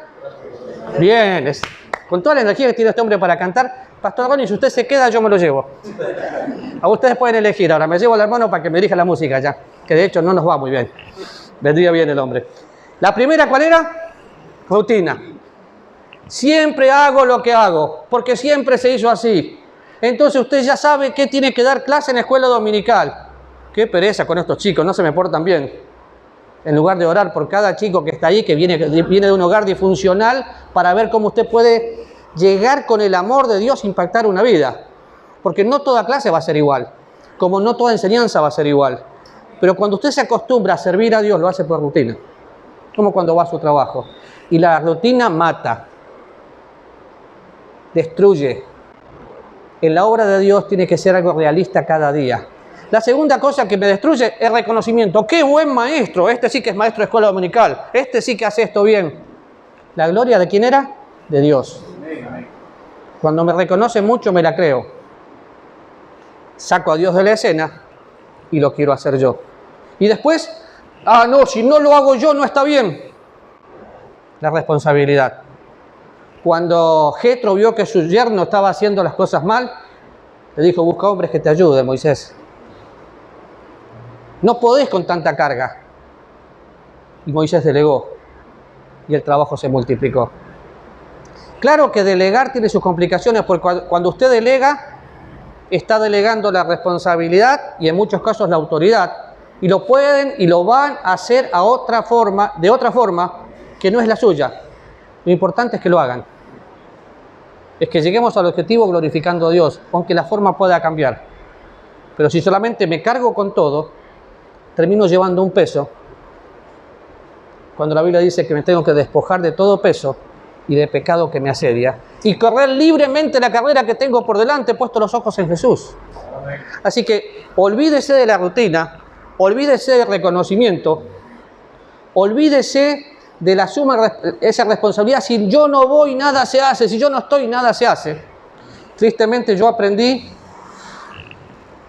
Bien, con toda la energía que tiene este hombre para cantar. Pastor Ronnie, si usted se queda, yo me lo llevo. A ustedes pueden elegir. Ahora me llevo al hermano para que me dirija la música ya, que de hecho no nos va muy bien. Vendría bien el hombre. La primera, ¿cuál era? Rutina. Siempre hago lo que hago, porque siempre se hizo así. Entonces usted ya sabe que tiene que dar clase en la escuela dominical. Qué pereza con estos chicos, no se me portan bien. En lugar de orar por cada chico que está ahí, que viene de un hogar disfuncional, para ver cómo usted puede llegar con el amor de Dios a impactar una vida. Porque no toda clase va a ser igual, como no toda enseñanza va a ser igual. Pero cuando usted se acostumbra a servir a Dios, lo hace por rutina. Como cuando va a su trabajo. Y la rutina mata, destruye. En la obra de Dios tiene que ser algo realista cada día. La segunda cosa que me destruye es reconocimiento. ¡Qué buen maestro! Este sí que es maestro de escuela dominical. Este sí que hace esto bien. ¿La gloria de quién era? De Dios. Cuando me reconoce mucho, me la creo. Saco a Dios de la escena y lo quiero hacer yo. Y después, no, si no lo hago yo, no está bien. La responsabilidad. Cuando Jetro vio que su yerno estaba haciendo las cosas mal, le dijo, busca hombres que te ayuden, Moisés. No podés con tanta carga. Y Moisés delegó. Y el trabajo se multiplicó. Claro que delegar tiene sus complicaciones, porque cuando usted delega, está delegando la responsabilidad y en muchos casos la autoridad. Y lo pueden y lo van a hacer de otra forma que no es la suya. Lo importante es que lo hagan. Es que lleguemos al objetivo glorificando a Dios, aunque la forma pueda cambiar. Pero si solamente me cargo con todo, termino llevando un peso, cuando la Biblia dice que me tengo que despojar de todo peso y de pecado que me asedia, y correr libremente la carrera que tengo por delante, puesto los ojos en Jesús. Así que olvídese de la rutina, olvídese del reconocimiento, olvídese de la esa responsabilidad. Si yo no voy, nada se hace. Si yo no estoy, nada se hace. Tristemente yo aprendí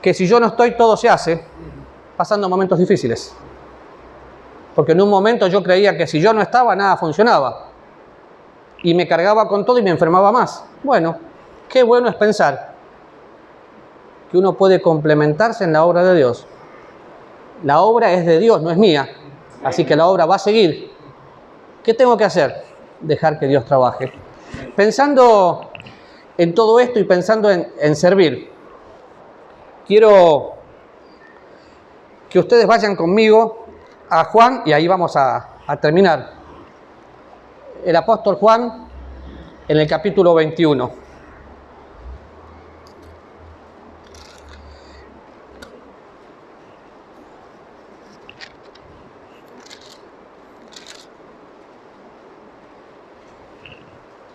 que si yo no estoy, todo se hace, pasando momentos difíciles. Porque en un momento yo creía que si yo no estaba, nada funcionaba. Y me cargaba con todo y me enfermaba más. Bueno, qué bueno es pensar que uno puede complementarse en la obra de Dios. La obra es de Dios, no es mía. Así que la obra va a seguir. ¿Qué tengo que hacer? dejar que Dios trabaje. Pensando en todo esto y pensando en servir, quiero que ustedes vayan conmigo a Juan, y ahí vamos a terminar. El apóstol Juan, en el capítulo 21.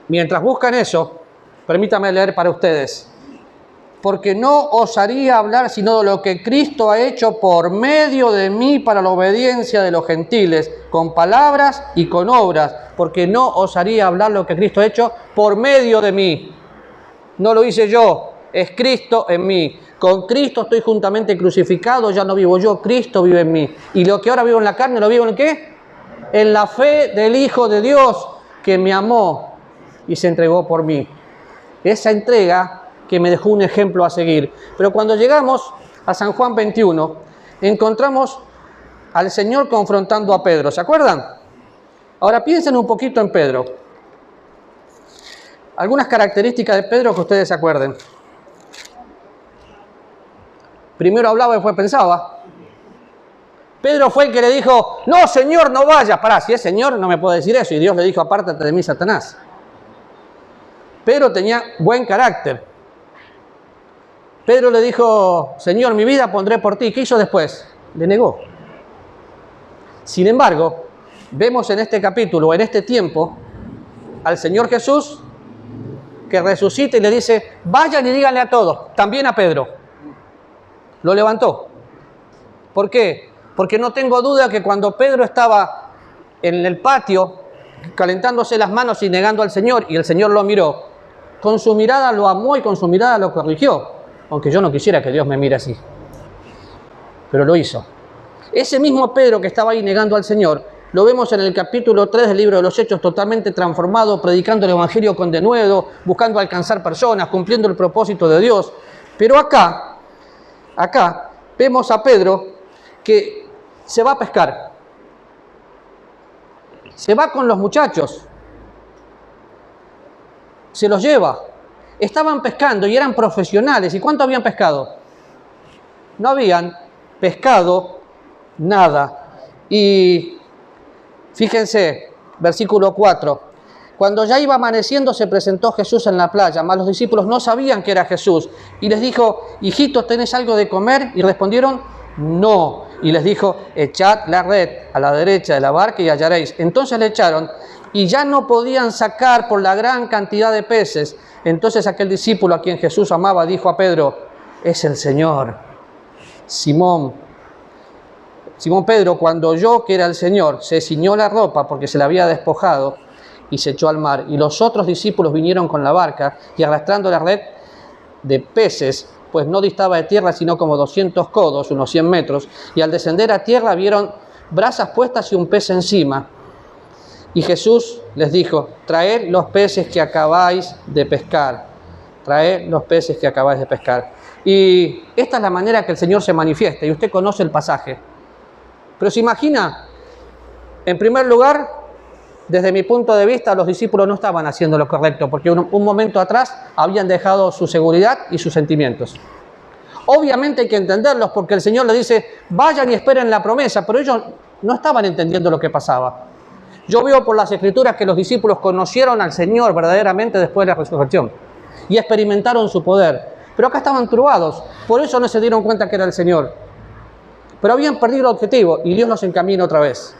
Mientras buscan eso, permítame leer para ustedes. Porque no osaría hablar sino de lo que Cristo ha hecho por medio de mí para la obediencia de los gentiles, con palabras y con obras, porque no osaría hablar lo que Cristo ha hecho por medio de mí. No lo hice yo, es Cristo en mí. Con Cristo estoy juntamente crucificado, ya no vivo yo, Cristo vive en mí. Y lo que ahora vivo en la carne, ¿lo vivo en qué? En la fe del Hijo de Dios, que me amó y se entregó por mí. Esa entrega que me dejó un ejemplo a seguir. Pero cuando llegamos a San Juan 21, encontramos al Señor confrontando a Pedro. ¿Se acuerdan? Ahora piensen un poquito en Pedro. Algunas características de Pedro que ustedes se acuerden. Primero hablaba y después pensaba. Pedro fue el que le dijo, no, Señor, no vayas. Pará, si es Señor no me puede decir eso. Y Dios le dijo, apártate de mí, Satanás. Pedro tenía buen carácter. Pedro le dijo, Señor, mi vida pondré por ti. ¿Qué hizo después? Le negó. Sin embargo, vemos en este capítulo, en este tiempo, al Señor Jesús que resucita y le dice, vayan y díganle a todos, también a Pedro. Lo levantó. ¿Por qué? Porque no tengo duda que cuando Pedro estaba en el patio, calentándose las manos y negando al Señor, y el Señor lo miró, con su mirada lo amó y con su mirada lo corrigió. Aunque yo no quisiera que Dios me mire así. Pero lo hizo. Ese mismo Pedro que estaba ahí negando al Señor, lo vemos en el capítulo 3 del libro de los Hechos, totalmente transformado, predicando el Evangelio con denuedo, buscando alcanzar personas, cumpliendo el propósito de Dios. Pero acá vemos a Pedro que se va a pescar. Se va con los muchachos. Se los lleva. Estaban pescando y eran profesionales. ¿Y cuánto habían pescado? No habían pescado nada. Y fíjense, versículo 4. Cuando ya iba amaneciendo se presentó Jesús en la playa, mas los discípulos no sabían que era Jesús. Y les dijo, hijitos, ¿tenés algo de comer? Y respondieron, no. Y les dijo, echad la red a la derecha de la barca y hallaréis. Entonces le echaron y ya no podían sacar por la gran cantidad de peces. Entonces aquel discípulo a quien Jesús amaba dijo a Pedro, es el Señor. Simón Pedro, cuando oyó que era el Señor, se ciñó la ropa porque se la había despojado y se echó al mar. Y los otros discípulos vinieron con la barca y arrastrando la red de peces, pues no distaba de tierra sino como 200 codos, unos 100 metros, y al descender a tierra vieron brasas puestas y un pez encima. Y Jesús les dijo, traed los peces que acabáis de pescar. Traed los peces que acabáis de pescar. Y esta es la manera que el Señor se manifiesta, y usted conoce el pasaje. Pero se imagina, en primer lugar, desde mi punto de vista, los discípulos no estaban haciendo lo correcto, porque un momento atrás habían dejado su seguridad y sus sentimientos. Obviamente hay que entenderlos, porque el Señor les dice, vayan y esperen la promesa, pero ellos no estaban entendiendo lo que pasaba. Yo veo por las Escrituras que los discípulos conocieron al Señor verdaderamente después de la resurrección y experimentaron su poder. Pero acá estaban turbados, por eso no se dieron cuenta que era el Señor. Pero habían perdido el objetivo y Dios los encamina otra vez.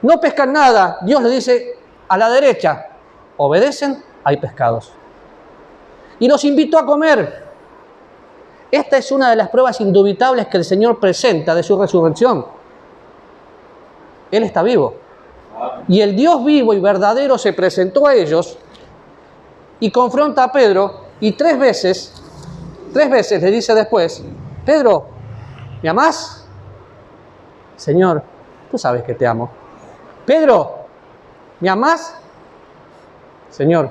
No pescan nada, Dios les dice a la derecha, obedecen, hay pescados. Y los invitó a comer. Esta es una de las pruebas indubitables que el Señor presenta de su resurrección. Él está vivo. Y el Dios vivo y verdadero se presentó a ellos y confronta a Pedro y tres veces le dice después, Pedro, ¿me amás? Señor, tú sabes que te amo. Pedro, ¿me amás? Señor,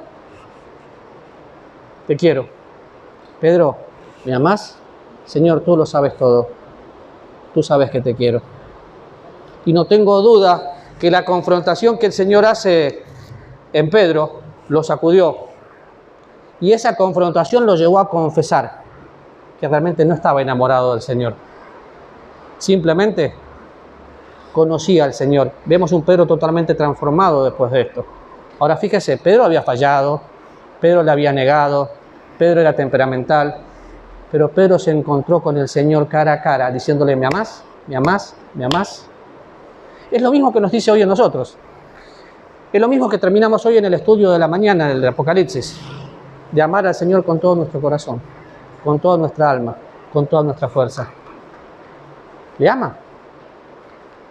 te quiero. Pedro, ¿me amás? Señor, tú lo sabes todo. Tú sabes que te quiero. Y no tengo duda que la confrontación que el Señor hace en Pedro, lo sacudió. Y esa confrontación lo llevó a confesar que realmente no estaba enamorado del Señor. Simplemente conocía al Señor. Vemos un Pedro totalmente transformado después de esto. Ahora fíjese, Pedro había fallado, Pedro le había negado, Pedro era temperamental, pero Pedro se encontró con el Señor cara a cara, diciéndole, ¿me amás? ¿Me amás? ¿Me amás? Es lo mismo que nos dice hoy a nosotros. Es lo mismo que terminamos hoy en el estudio de la mañana del Apocalipsis, de amar al Señor con todo nuestro corazón, con toda nuestra alma, con toda nuestra fuerza. ¿Le ama?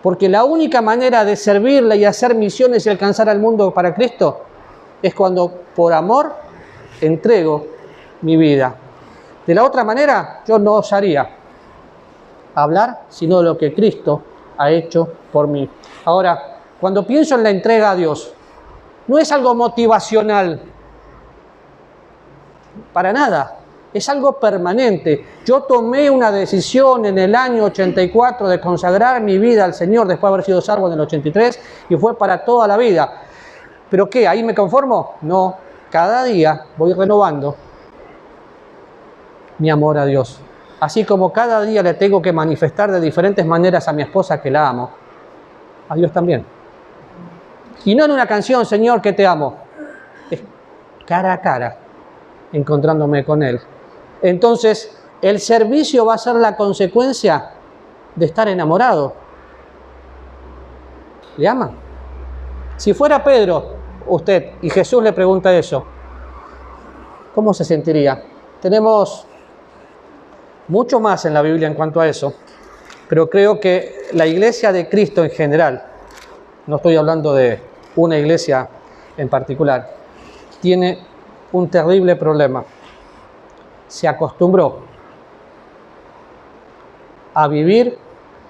Porque la única manera de servirle y hacer misiones y alcanzar al mundo para Cristo es cuando por amor entrego mi vida. De la otra manera, yo no osaría hablar sino de lo que Cristo ha hecho por mí. Ahora, cuando pienso en la entrega a Dios, no es algo motivacional, para nada, es algo permanente. Yo tomé una decisión en el año 84 de consagrar mi vida al Señor después de haber sido salvo en el 83 y fue para toda la vida. ¿Pero qué? ¿Ahí me conformo? No, cada día voy renovando mi amor a Dios. Así como cada día le tengo que manifestar de diferentes maneras a mi esposa que la amo, a Dios también. Y no en una canción, Señor, que te amo. Es cara a cara, encontrándome con Él. Entonces, el servicio va a ser la consecuencia de estar enamorado. ¿Le ama? Si fuera Pedro, usted, y Jesús le pregunta eso, ¿cómo se sentiría? Tenemos mucho más en la Biblia en cuanto a eso, pero creo que la iglesia de Cristo en general, no estoy hablando de una iglesia en particular, tiene un terrible problema. Se acostumbró a vivir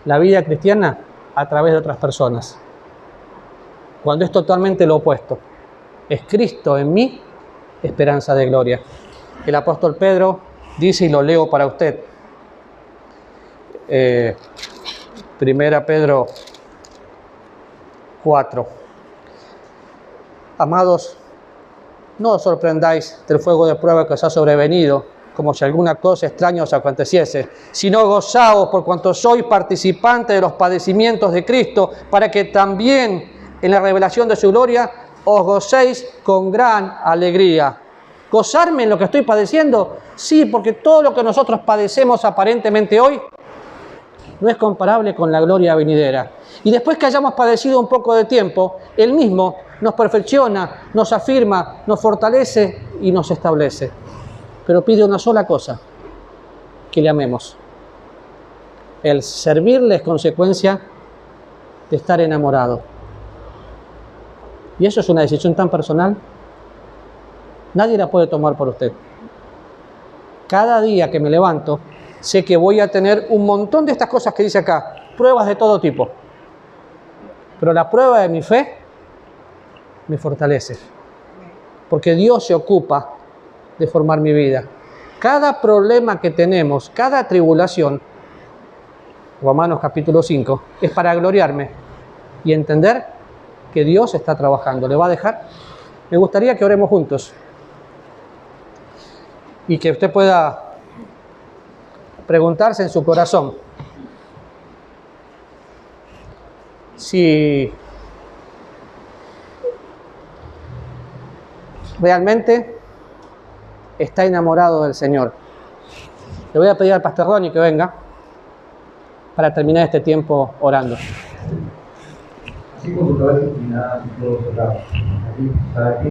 la vida cristiana a través de otras personas, cuando es totalmente lo opuesto. Es Cristo en mí, esperanza de gloria. El apóstol Pedro dice, y lo leo para usted, Primera Pedro 4. Amados, no os sorprendáis del fuego de prueba que os ha sobrevenido, como si alguna cosa extraña os aconteciese, sino gozaos por cuanto sois participantes de los padecimientos de Cristo, para que también en la revelación de su gloria os gocéis con gran alegría. ¿Gozarme en lo que estoy padeciendo? Sí, porque todo lo que nosotros padecemos aparentemente hoy no es comparable con la gloria venidera. Y después que hayamos padecido un poco de tiempo, Él mismo nos perfecciona, nos afirma, nos fortalece y nos establece. Pero pide una sola cosa, que le amemos. El servirle es consecuencia de estar enamorado. Y eso es una decisión tan personal, nadie la puede tomar por usted. Cada día que me levanto, sé que voy a tener un montón de estas cosas que dice acá, pruebas de todo tipo. Pero la prueba de mi fe me fortalece, porque Dios se ocupa de formar mi vida. Cada problema que tenemos, cada tribulación, Romanos capítulo 5, es para gloriarme y entender que Dios está trabajando. ¿Le va a dejar? Me gustaría que oremos juntos y que usted pueda preguntarse en su corazón si realmente está enamorado del Señor. Le voy a pedir al pastor Ronnie que venga para terminar este tiempo orando. Así con tu cabeza inclinada y todo cerrado. Aquí, para ti.